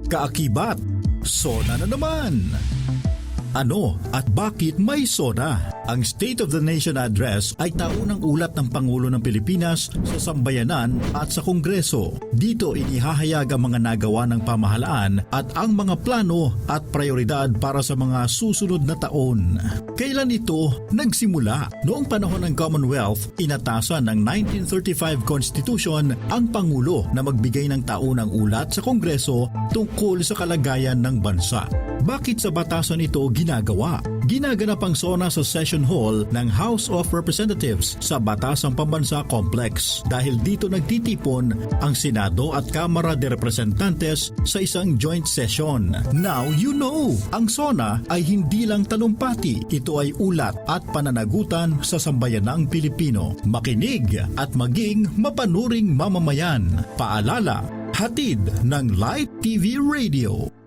Kaakibat, SONA na naman! Ano at bakit may SONA? Ang State of the Nation Address ay taunang ulat ng Pangulo ng Pilipinas sa sambayanan at sa Kongreso. Dito inihahayag ang mga nagawa ng pamahalaan at ang mga plano at prioridad para sa mga susunod na taon. Kailan ito nagsimula? Noong panahon ng Commonwealth, inatasan ng 1935 Constitution ang Pangulo na magbigay ng taunang ulat sa Kongreso tungkol sa kalagayan ng bansa. Bakit sa batasan ito ginagawa? Ginaganap ang SONA sa Session Hall ng House of Representatives sa Batasang Pambansa Complex dahil dito nagtitipon ang Senado at Kamara de Representantes sa isang joint session. Now you know! Ang SONA ay hindi lang talumpati, ito ay ulat at pananagutan sa sambayanang Pilipino. Makinig at maging mapanuring mamamayan. Paalala, hatid ng Light TV Radio.